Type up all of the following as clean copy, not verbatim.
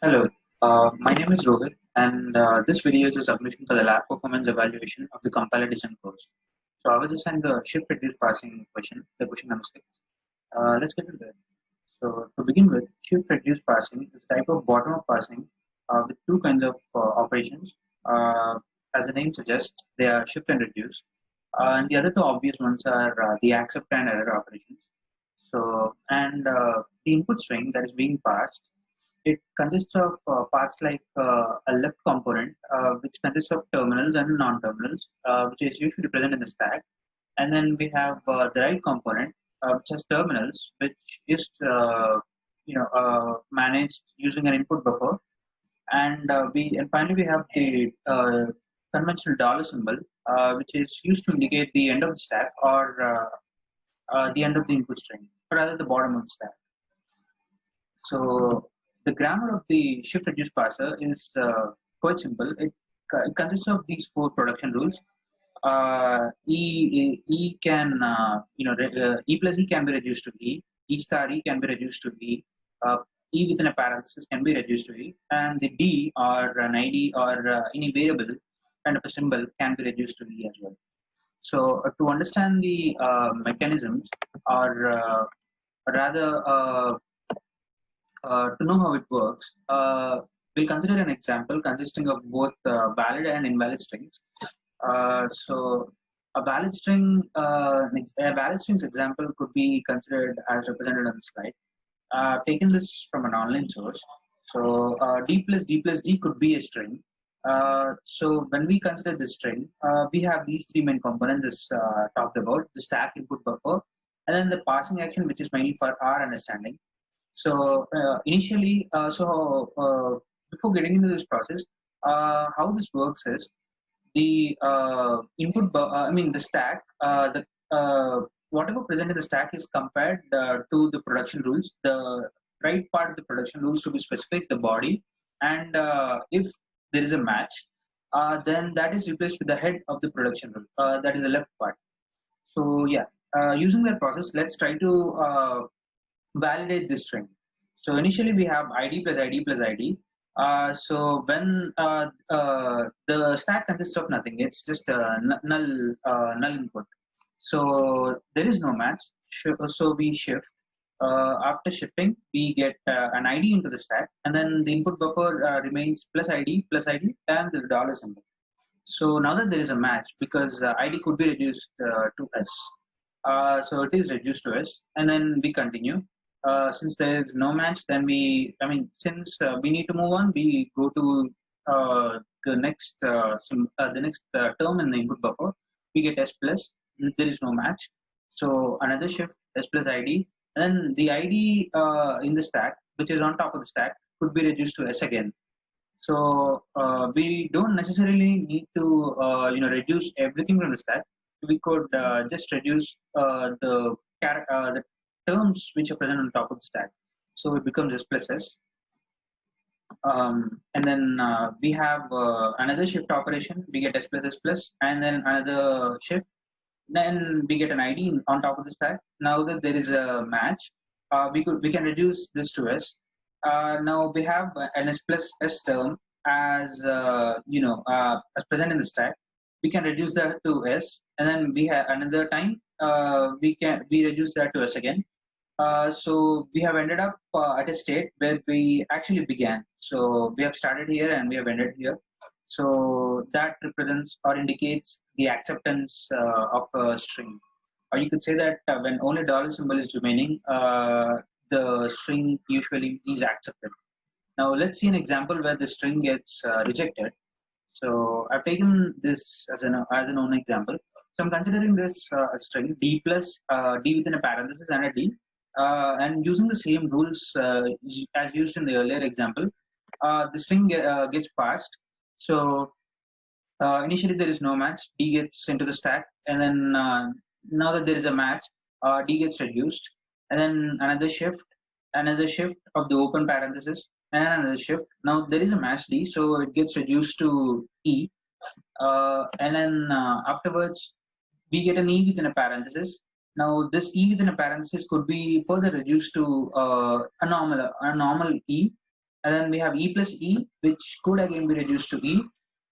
Hello, my name is Rohith, and this video is a submission for the lab performance evaluation of the compiler design course. So I was assigned the shift reduce passing question, the question number 6. Let's get into it. So to begin with, shift reduce passing is a type of bottom-up passing with two kinds of operations. As the name suggests, they are shift and reduce. And the other two obvious ones are the accept and error operations. The input string that is being passed, it consists of parts like a left component, which consists of terminals and non-terminals, which is usually present in the stack. And then we have the right component, which has terminals, which is managed using an input buffer. And finally we have the conventional dollar symbol, which is used to indicate the end of the stack or the end of the input string, or rather the bottom of the stack. So the grammar of the shift reduce parser is quite simple. It consists of these four production rules. E can E plus E can be reduced to E star E can be reduced to E within a parenthesis can be reduced to E, and the D or an ID or any variable kind of a symbol can be reduced to E as well. So to understand the mechanisms, or rather to know how it works, we'll consider an example consisting of both valid and invalid strings. So a valid string's example could be considered as represented on the slide. Taken this from an online source. So D plus D plus D could be a string. So when we consider this string, we have these three main components as talked about: the stack, input buffer, and then the passing action, which is mainly for our understanding. So initially, before getting into this process, how this works is the the stack, whatever present in the stack is compared to the production rules. The right part of the production rules to be specific, the body, and if there is a match, then that is replaced with the head of the production rule. That is the left part. So yeah, using that process, let's try to validate this string. So initially we have ID plus ID plus ID. So when the stack consists of nothing, it's just a null input. So there is no match. So we shift. After shifting, we get an ID into the stack, and then the input buffer remains plus ID, and the dollar symbol. So now that there is a match, because ID could be reduced to S, so it is reduced to S, and then we continue. Since there is no match, then since we need to move on, we go to the next term in the input buffer. We get S plus. There is no match, so another shift S plus ID, and then the ID in the stack, which is on top of the stack, could be reduced to S again. So we don't necessarily need to reduce everything from the stack. We could just reduce the terms which are present on top of the stack. So it becomes S plus S. And then we have another shift operation. We get S plus S plus, and then another shift. Then we get an ID on top of the stack. Now that there is a match, we can reduce this to S. Now we have an S plus S term as as present in the stack. We can reduce that to S, and then we have another time we reduce that to S again. So we have ended up at a state where we actually began. So we have started here and we have ended here. So that represents or indicates the acceptance of a string. Or you could say that when only dollar symbol is remaining, the string usually is accepted. Now let's see an example where the string gets rejected. So I've taken this as an own example. So I'm considering this string D plus D within a parenthesis and a D, and using the same rules as used in the earlier example. The string gets passed. So initially there is no match. D gets into the stack, and then now that there is a match, D gets reduced, and then another shift of the open parenthesis, and another shift. Now there is a match D, so it gets reduced to E, and then afterwards we get an E within a parenthesis. Now this E within a parenthesis could be further reduced to a normal E, and then we have E plus E, which could again be reduced to E,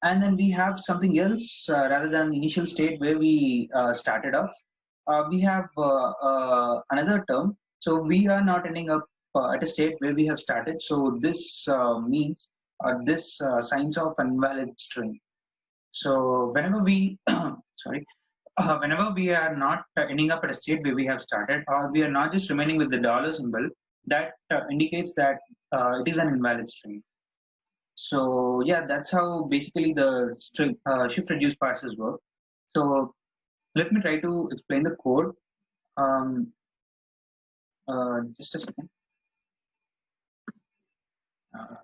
and then we have something else rather than the initial state where we started off. We have another term. So we are not ending up at a state where we have started. So this means this signs off an invalid string. So whenever we sorry, whenever we are not ending up at a state where we have started, or we are not just remaining with the dollar symbol, that indicates that it is an invalid string. So yeah, that's how basically the string shift reduce parsers work. So let me try to explain the code. Um, just a second. Uh,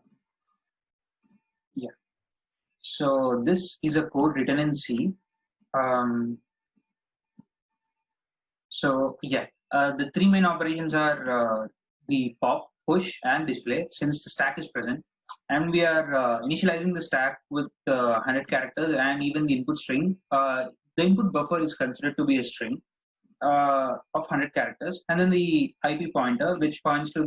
yeah. So this is a code written in C. Um, So yeah, the three main operations are the pop, push, and display. Since the stack is present, and we are initializing the stack with 100 characters, and even the input string. The input buffer is considered to be a string of 100 characters, and then the IP pointer, which points to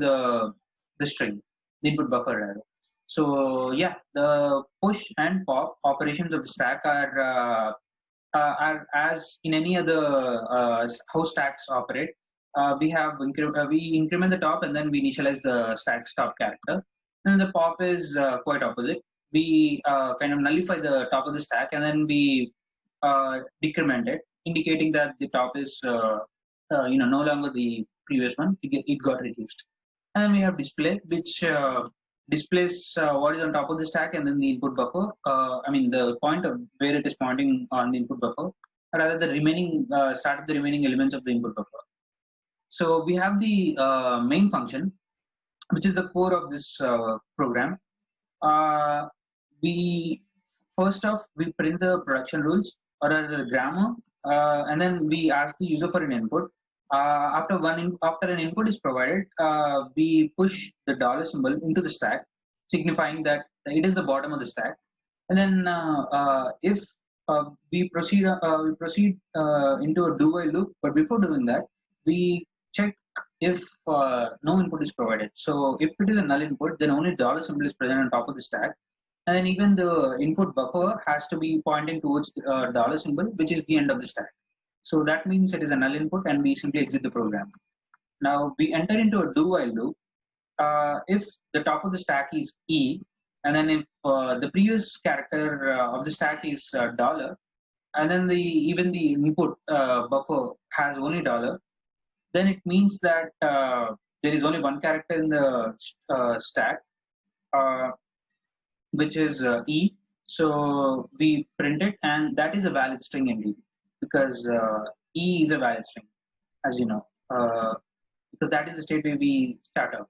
the string, the input buffer rather. So yeah, the push and pop operations of the stack are as in any other how stacks operate. We increment the top and then we initialize the stack's top character. And the pop is quite opposite. We kind of nullify the top of the stack and then we decrement it, indicating that the top is no longer the previous one. It got reduced. And then we have display, which displays what is on top of the stack and then the input buffer. I mean the point of where it is pointing on the input buffer, rather the remaining start of the remaining elements of the input buffer. So we have the main function, which is the core of this program. Uh, we first off we print the production rules or the grammar, and then we ask the user for an input. After an input is provided, we push the dollar symbol into the stack, signifying that it is the bottom of the stack. And then if we proceed into a do while loop. But before doing that, we check if no input is provided. So if it is a null input, then only dollar symbol is present on top of the stack. And then even the input buffer has to be pointing towards the dollar symbol, which is the end of the stack. So that means it is a null input and we simply exit the program. Now we enter into a do while loop. If the top of the stack is E, and then if the previous character of the stack is dollar, and then even the input buffer has only dollar, then it means that there is only one character in the stack, uh, which is E. So we print it, and that is a valid string indeed, because E is a valid string, as you know, because that is the state where we start out.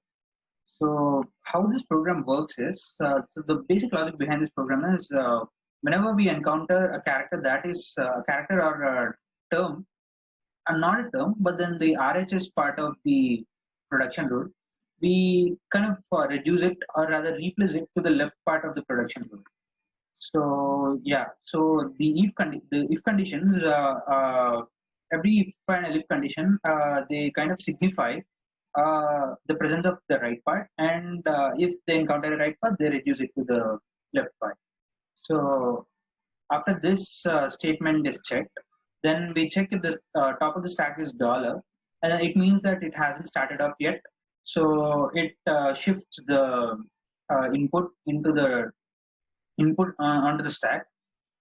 So how this program works is, so the basic logic behind this program is, whenever we encounter a character that is a character or a term, and not a term, but then the RHS part of the production rule, we kind of reduce it or rather replace it to the left part of the production rule. So yeah, so the if conditions, every if and elif condition, they kind of signify the presence of the right part, and if they encounter a right part, they reduce it to the left part. So after this statement is checked, then we check if the top of the stack is dollar, and it means that it hasn't started off yet. So it shifts the input into the input onto the stack,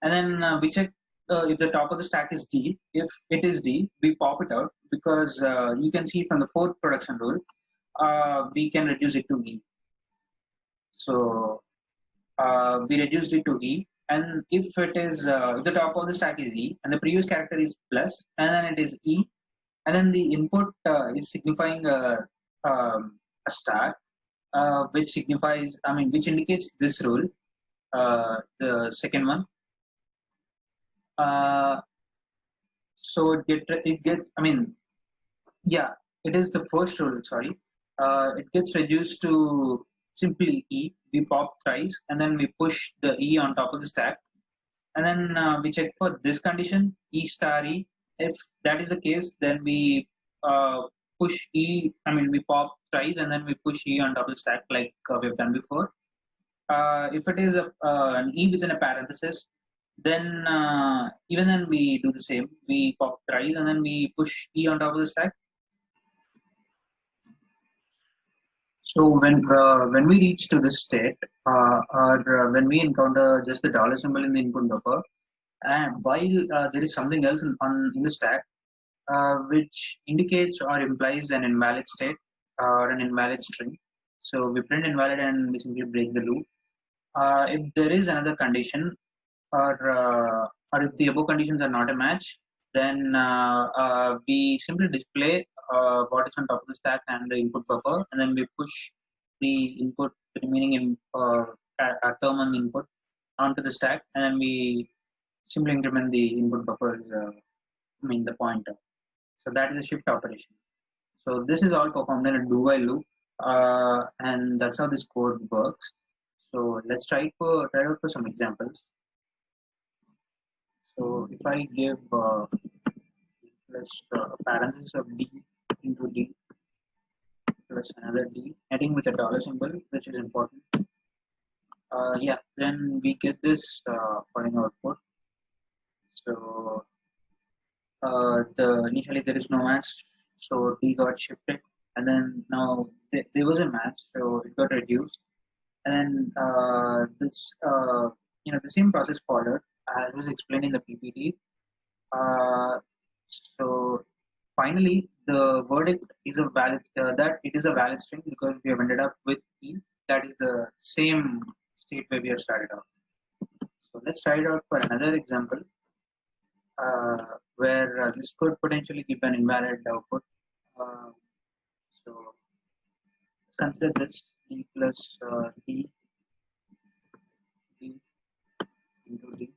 and then we check if the top of the stack is D. If it is D, we pop it out because you can see from the fourth production rule, we can reduce it to E. So we reduced it to E, and if it is if the top of the stack is E and the previous character is plus, and then it is E, and then the input is signifying a star, which signifies, I mean, which indicates this rule, the second one. Uh, so it get, I mean, yeah, it is the first rule. Sorry, it gets reduced to simply E. We pop thrice, and then we push the E on top of the stack, and then we check for this condition, E star E. If that is the case, then we push E, we pop thrice and then we push E on double stack like we've done before. If it is an E within a parenthesis, then even then we do the same. We pop thrice and then we push E on top of the stack. So when we reach to this state, or when we encounter just the dollar symbol in the input buffer, and while there is something else in the stack, which indicates or implies an invalid state or an invalid string. So we print invalid and we simply break the loop. If there is another condition, or if the above conditions are not a match, then we simply display what is on top of the stack and the input buffer, and then we push the input, the remaining term on the input onto the stack, and then we simply increment the input buffer, the pointer. So that is a shift operation. So this is all performed in a do-while loop, and that's how this code works. So let's try out for some examples. So if I give plus parenthesis of d into d plus another d, adding with a dollar symbol, which is important. Yeah, then we get this following output. So initially there is no match, so d got shifted, and then now there was a match, so it got reduced, and then the same process followed as was explained in the PPT. So finally, the verdict is that it is a valid string because we have ended up with E. That is the same state where we have started off. So let's try it out for another example where this could potentially give an invalid output. So consider this D plus D into D.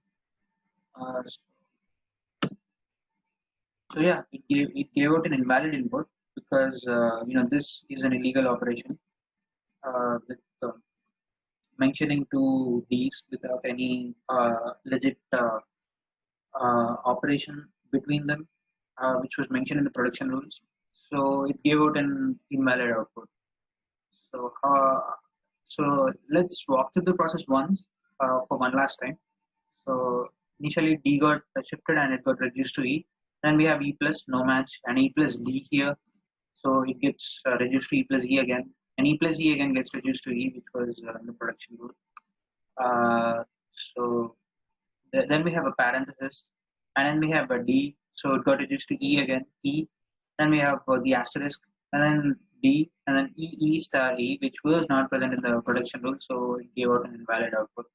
So yeah, it gave out an invalid input because this is an illegal operation with mentioning two D's without any legit operation between them, which was mentioned in the production rules. So it gave out an invalid output. So let's walk through the process once for one last time. So initially D got shifted and it got reduced to E. Then we have E plus no match and E plus D here. So it gets reduced to E plus E again, and E plus E again gets reduced to E, which was in the production rule. So then we have a parenthesis, and then we have a D, so it got reduced to E again, E. Then we have the asterisk, and then D, and then E star E, which was not present in the production rule, so it gave out an invalid output.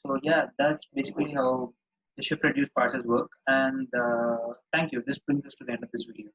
So yeah, that's basically how the shift reduce parsers work. And thank you. This brings us to the end of this video.